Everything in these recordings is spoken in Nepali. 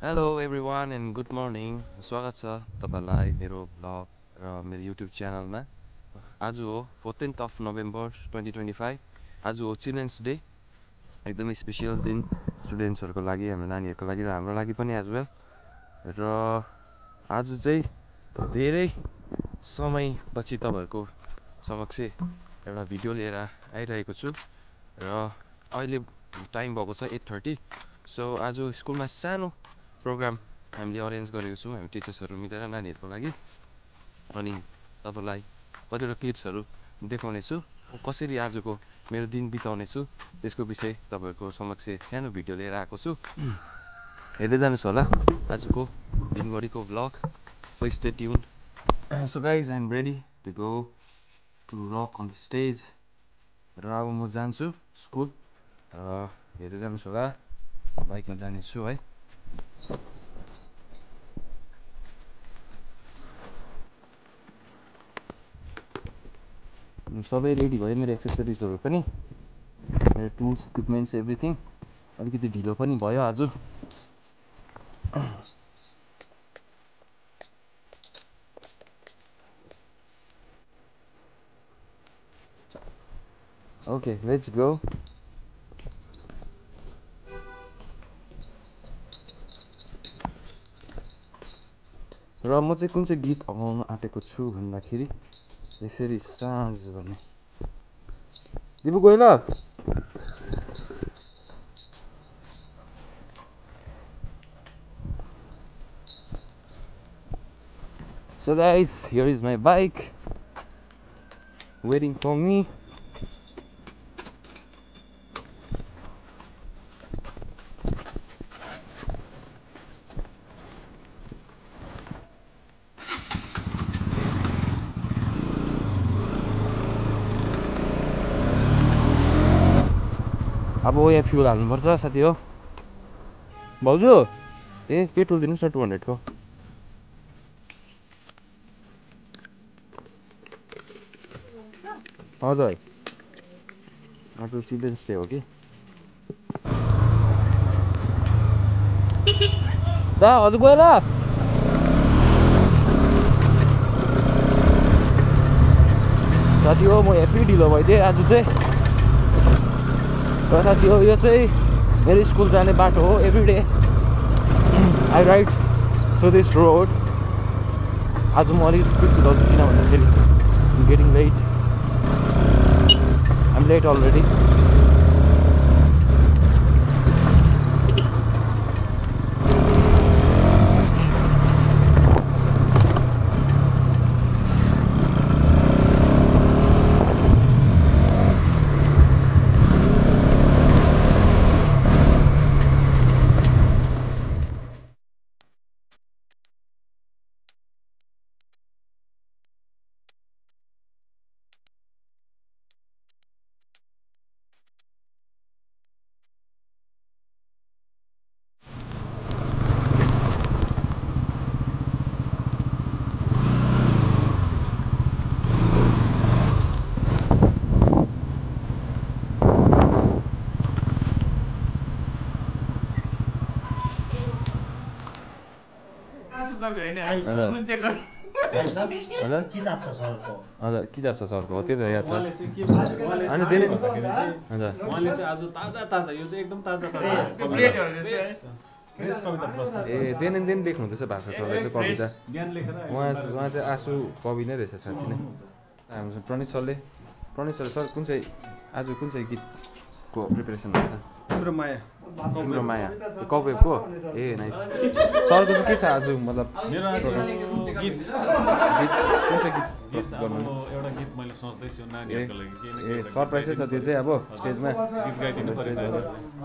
Hello everyone and good morning. स्वागत छ तपाईलाई मेरो ब्लग र मेरो YouTube च्यानलमा। आज हो 14th of November 2025। आज हो चिल्ड्रेन्स डे। एकदमै स्पेशल दिन स्टुडेन्ट्सहरुको लागि, हाम्रो नानीहरुको लागि र हाम्रो लागि पनि एज वेल। र आज चाहिँ धेरै समयपछि तपाईहरुको समक्ष एउटा भिडियो लिएर आइरहेको छु र अहिले टाइम भएको छ 8:30। सो आज स्कुलमा सानो प्रोग्राम हामीले अरेन्ज गरेको छौँ, हामी टिचर्सहरू मिलेर नानीहरूको लागि। अनि तपाईलाई कतिवटा क्लिप्सहरू देखाउने छु, कसरी आजको मेरो दिन बिताउने छु त्यसको विषय तपाईहरुको समक्ष सानो भिडियो लिएर आएको छु। हेर्दै जानुहोस् होला आजको दिनभरिको vlog. So stay tune. So guys I am ready to go to rock on stage. र अब म जान्छु स्कुल। हेर्दै जानुहोस् होला, बाइकमा जानेछु है। सबै रेडी भयो, मेरो एक्सेसरिजहरू पनि, मेरो टुल्स इक्विपमेन्ट्स एभ्रिथिङ। अलिकति ढिलो पनि भयो आज। Okay let's go. र म चाहिँ कुन चाहिँ गीत गाउन आँटेको छु भन्दाखेरि यसरी साँझ भन्ने। दिपु गयो ल। So guys, here is my bike waiting for me. अब यहाँ फ्युल हाल्नुपर्छ साथी हो। भाउजू ए पेट्रोल दिनुहोस् न 200 को। हजुर आज चिल्ड्रेन्स डे हो कि। दा हजुर गयो ल। साथी हो म हेप्पी ढिलो भइदिएँ आज चाहिँ। र साथी हो यो चाहिँ मेरो स्कुल जाने बाटो हो। Every day I ride through this road. आज म अलिक स्पिड कुदाउँछु किनभने getting late. I'm late already. हजुर किताब छ सरको, हो त्यही त याद छ। अनि दिने हजुर उहाँले चाहिँ आज ताजा ताजा यो चाहिँ एकदम ताजा ताजा कविता प्रस्तुत ए दिन लेख्नु हुँदैछ भाषा सरले चाहिँ कविता। ज्ञान लेखेर उहाँ चाहिँ आँसु कवि नै रहेछ साँच्ची नै। हाम्रो प्रणित सरले सर कुन चाहिँ आज कुन चाहिँ गीतको प्रिपेरेसन भएको छ? तिम्रो माया तिम्रो माया कवेबको। A nice. सरको चाहिँ के छ आज, मतलब मेरो आज गीत कुन चाहिँ गीत प्रस्तुत गर्नु? एउटा गीत मैले सोच्दैछु नानीहरूको लागि ए सरप्राइजै छ त्यो चाहिँ अब स्टेजमा गीत गाइदिनु पर्यो।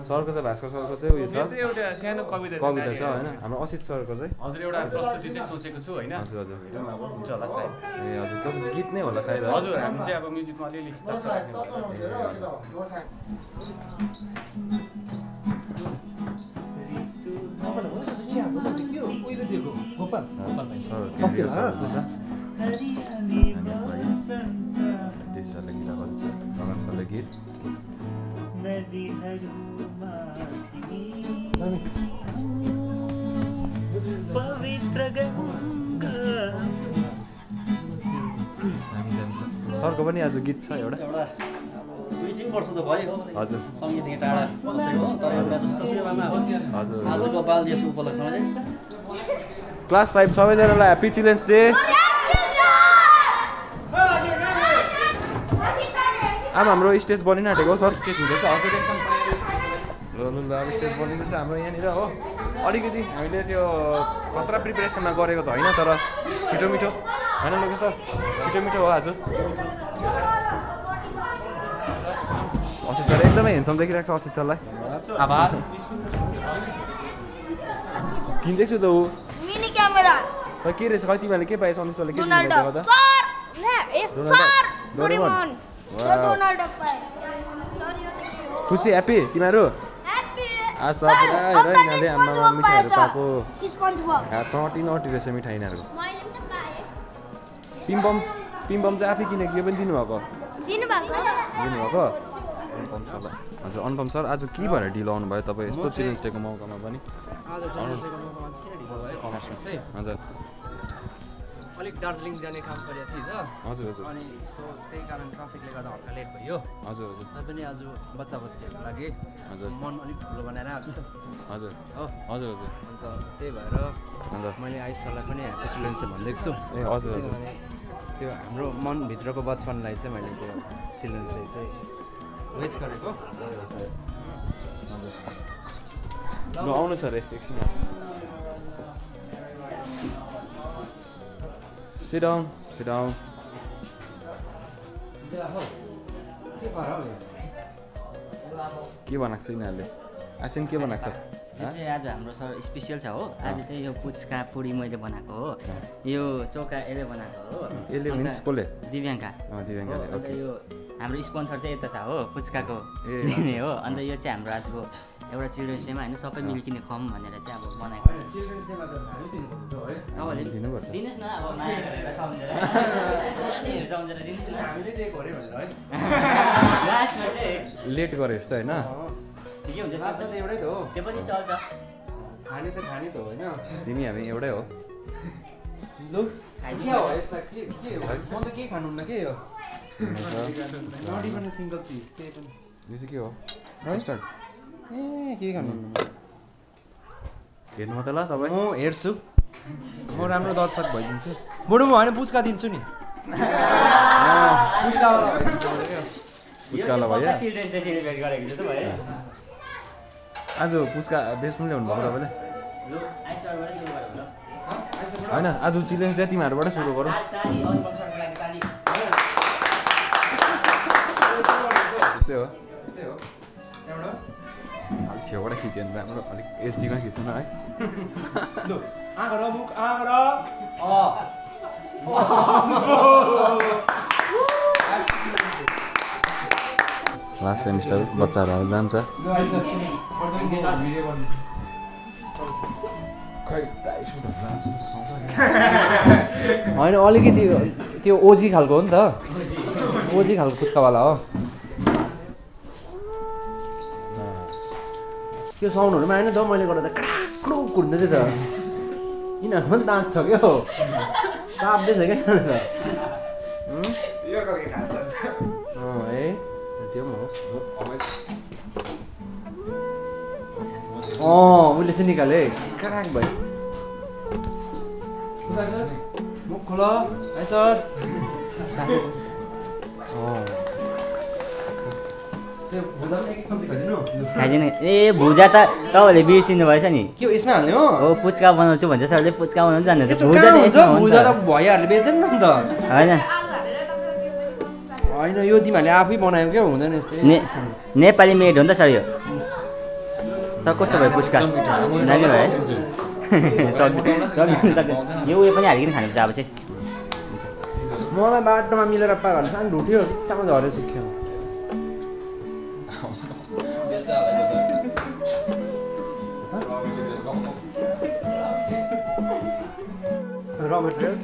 सरको चाहिँ भास्कर सरको चाहिँ उयो छ, एउटा सानो कविता छ होइन। हाम्रो असित सरको चाहिँ हजुर एउटा प्रस्तुति चाहिँ सोचेको छु होइन। हजुर हजुर हुन्छ होला सायद। ए हजुर त्यो चाहिँ गीत नै होला सायद। हजुर हामी चाहिँ अब म्युजिकमा अलिअलि चासो राख्ने भयो। गीत तपाईँको पनि आज गीत छ एउटा एउटा 2-3 वर्ष त भयो हजुर सङ्गीतदेखि टाढा बसेको हो तर एउटा जस्तो सेवामा हजुर आजको बाल दिवस उपलक्ष्यमा चाहिँ क्लास 5 सबैजनालाई ह्याप्पी चिल्ड्रेन्स डे अब हाम्रो स्टेज बनिनाटेको सर स्टेज हुँदैछ हजुर एकदम ल अब स्टेज बनिँदैछ हाम्रो यहाँनिर हो अलिकति हामीले त्यो खतरा प्रिपेरेसनमा गरेको त होइन तर छिटो मिठो होइन लोके सर छिटो मिठो हो आज असित सर एकदमै हेन्सम देखिरहेको छ असित सरलाई आभार किन्दैछु त ऊ मिनी क्यामेरा खै के रहेछ खै तिमीहरूले के पाएछ अमित सरले के डोनाल्ड दिनुभएको त सर सर डोरेमोन डोनाल्ड पाए खुसी ह्याप्पी तिमीहरू आज त पुरा हेर यिनीहरूले आमामा मिठाईहरू पाएको नटी नटी रहेछ मिठाई यिनीहरूको पिम्पम चाहिँ आफै किनेको यो पनि दिनुभएको दिनुभएको अनुपम सरलाई हजुर अनुपम सर आज के भएर ढिलो आउनुभयो तपाईँ यस्तो चिल्ड्रेन्स डेको मौकामा पनि कमर्समा चाहिँ हजुर अलिक दार्जिलिङ जाने काम गरेको थिएँ हजुर हजुर अनि सो त्यही कारण ट्राफिकले गर्दा हल्का लेट भयो हजुर हजुर पनि आज बच्चाहरूको लागि हजुर मन अलिक ठुलो बनाएर आएको छु हजुर हो हजुर हजुर अन्त त्यही भएर हजुर मैले आयुष सरलाई पनि ह्याप्पी चिल्ड्रेन्स भनिदिएको छु ए हजुर हजुर किनभने त्यो हाम्रो मनभित्रको बचपनलाई चाहिँ मैले त्यो चिल्ड्रेन्स डे चाहिँ वेस्ट गरेको ल आउनु छ अरे एकछिन Sit down. के बनाएको छ यिनीहरूले आसिन के बनाएको छ यो चाहिँ आज हाम्रो सर स्पेसियल छ हो आज चाहिँ यो पुच्का पुडी मैले बनाएको हो यो चौका यसले बनाएको हो यसले मिन्स कसले दिव्याङ्का दिव्याङ्काले अन्त ओके यो हाम्रो स्पोन्सर चाहिँ यता छ हो पुच्काको दिने हो अन्त यो चाहिँ हाम्रो आजको एउटा चिल्ड्रेन्स डेमा होइन सबै मिलिकन खुवाऊँ भनेर चाहिँ अब बनाएको तपाईँले दिनुपर्छ दिनुहोस् न अब माया गरेर सम्झेर नानीहरू सम्झेर दिनुहोस् न हामीले दिएको अरे भनेर है लास्टमा चाहिँ लेट गरे जस्तो होइन ठिकै हुन्छ लास्टमा त एउटै त हो त्यो पनि चल्छ खाने त होइन तिमी हामी एउटै हो लु के हो यसलाई के हो म त के खानुहुन्न के हो नटी पनि सिङ्गल पिस के पनि यो चाहिँ के हो स्टार्ट ए के खानुहुन्न हेर्नु मात्रै ल तपाईँ म हेर्छु म राम्रो दर्शक भइदिन्छु बरु म होइन पुच्का दिन्छु नि पुच्कावाला पुच्कावाला भयो चिल्ड्रेन्स डे सेलिब्रेट गरेको छु त भयो आज पुच्का बेच्नु ल्याउनु भएको तपाईँले लु आइसरबाट सुरु गरौँ ल होइन आज चिल्ड्रेन्स डे तिमीहरूबाट सुरु गरौँ ताली अनुपम सरको लागि ताली त्यस्तै हो त्यस्तै हो त्यहाँबाट अलिक छेउबाट खिच्यो भने राम्रो अलिक एचडीमा खिच्नु न है लु आँखा र मुख आँखा र लास्ट सेमिस्टर बच्चाहरू जान्छ होइन अलिकति त्यो ओजी खालको हो नि त ओजी खालको पुच्कावाला हो त्यो साउन्डहरूमा आएन त मैले गर्दा त क्राक्रो कुर्दै थियो त यिनीहरूको पनि दाँत छ क्या हो काप्दैछ क्या है त्यो पनि हो उसले चाहिँ निकाले क्राक भयो मुख खोल है सर खाइदिनु ए भुजा त तपाईँहरूले बिर्सिनु भएछ नि के हो यसमा हाल्ने हो हो पुच्का बनाउँछु भन्छ सरले पुच्का बनाउनु जान्नु यस्तो कहाँ हुन्छ भुजा त भैयाहरूले बेच्दैन नि त होइन होइन यो तिमीहरूले आफै बनायो क्या हुँदैन यस्तो नेपाली मेड हो नि त सर यो सर कस्तो भयो पुच्का दामी भयो है यो उयो पनि हालिकन खानुपर्छ अब चाहिँ मलाई बाटोमा मिलेर पा भने सानो ढुट्यो बित्तामा झरेर सुक्यो र मटेरियल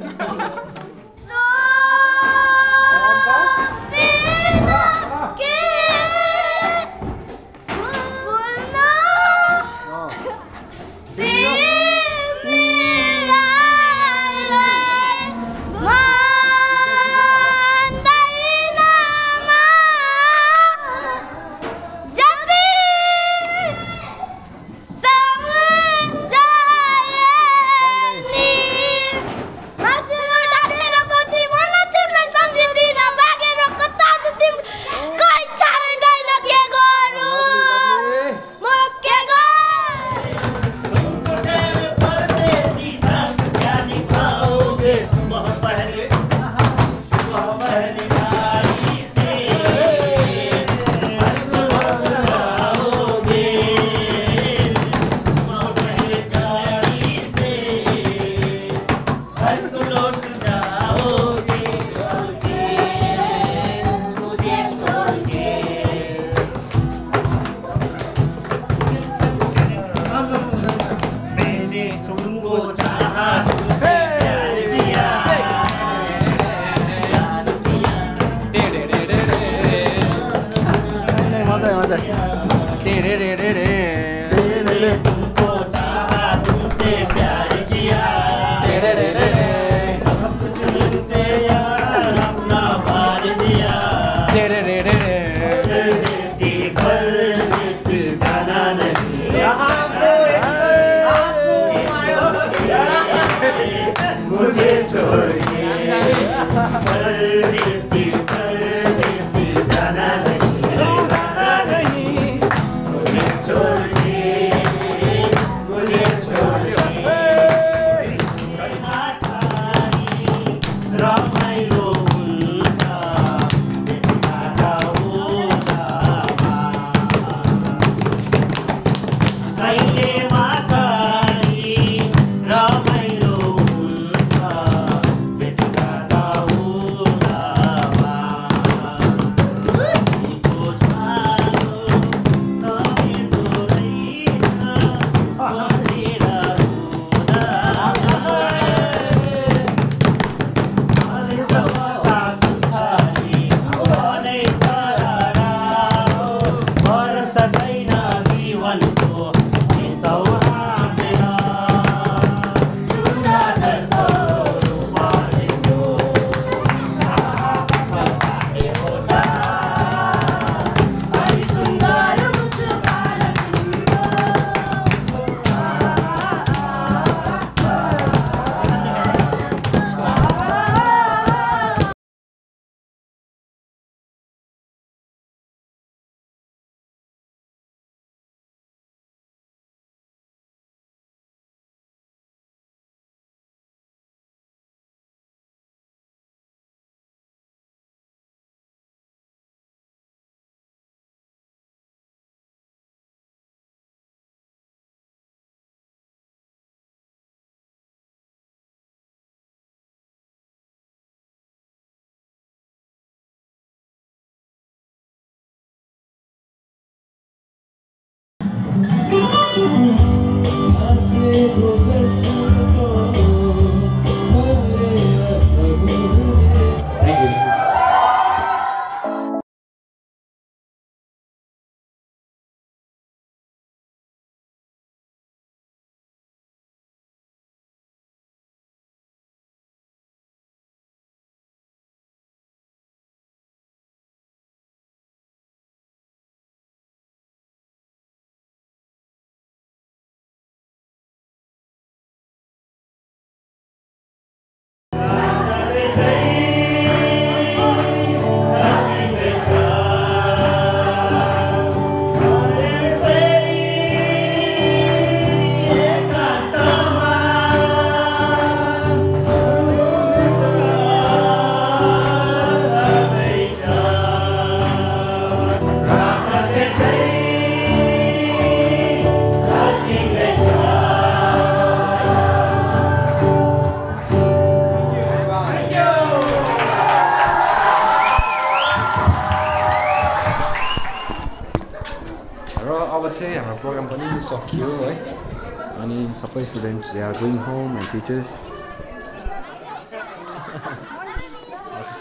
सबै students they are going home and teachers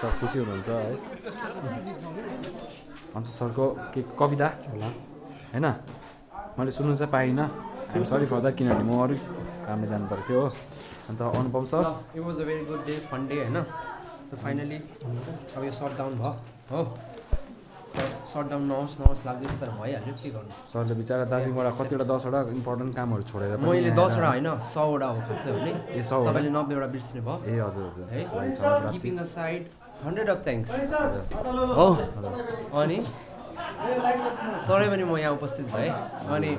sir खुसी हुनुहुन्छ है अन्त सरको के कविता होला होइन मैले सुन्नु चाहिँ पाइनँ आइएम सरी फर द्याट किनभने म अरू कामले जानु पर्थ्यो हो अन्त Anupam sir it was a very good day fun day होइन त फाइनली अब यो सर्ट डाउन भयो हो सर्ट डाउन नहोस् लाग्दैछ तर भइहाल्यो के गर्नु सरले बिचरा दार्जिलिङबाट कतिवटा 10वटा इम्पोर्टेन्ट कामहरू छोडेर मैले 10वटा होइन 100वटा हो खासै हो नि ए 100 तपाईँले 90वटा बिर्सिनु भयो ए हजुर हजुर है keeping the side 100 of thanks हो अनि तरै पनि म यहाँ उपस्थित भएँ अनि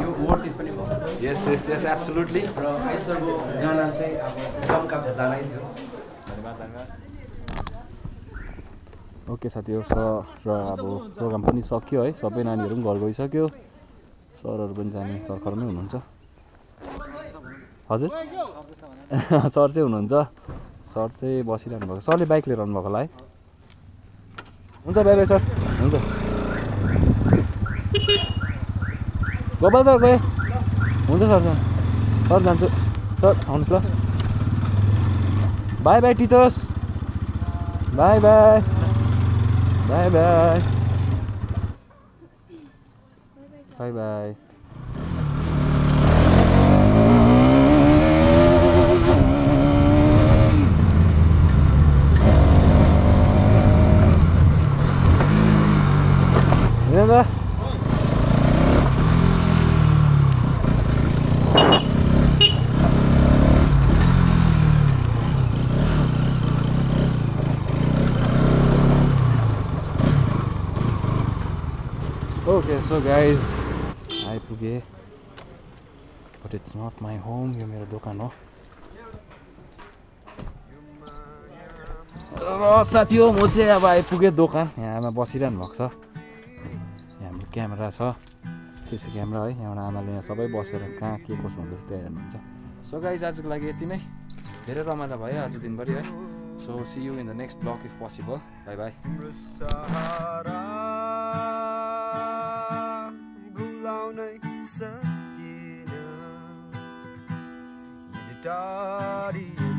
यो वर्थ इट पनि भयो यस यस यस एब्सोल्युटली र आइसरको गाना चाहिँ अब गमका खजानै थियो ओके साथीहरू सर र अब प्रोग्राम पनि सक्यो है सबै नानीहरू पनि घर गइसक्यो सरहरू पनि जाने तर्खरमै हुनुहुन्छ हजुर सर चाहिँ हुनुहुन्छ सर चाहिँ बसिरहनु भएको सरले बाइक लिएर आउनुभएको होला है हुन्छ बाई बाई सर हुन्छ गोपाल सर गएँ हुन्छ सर सर जान्छु सर आउनुहोस् ल by by teachers by by by by by by Remember? Okay, so guys, आइपुगेँ but it's not my home. यो मेरो दोकान हो र साथी हो म चाहिँ अब आइपुगेँ दोकान यहाँ आमा बसिरहनु भएको छ यहाँ हाम्रो क्यामेरा छ सिसी क्यामेरा है यहाँबाट आमाले यहाँ सबै बसेर कहाँ के कसो हुँदैछ त्यहाँ हेर्नुहुन्छ सो गाइज आजको लागि यति नै धेरै रमाइलो भयो आज दिनभरि है so see you in the next blog if possible bye bye Daddy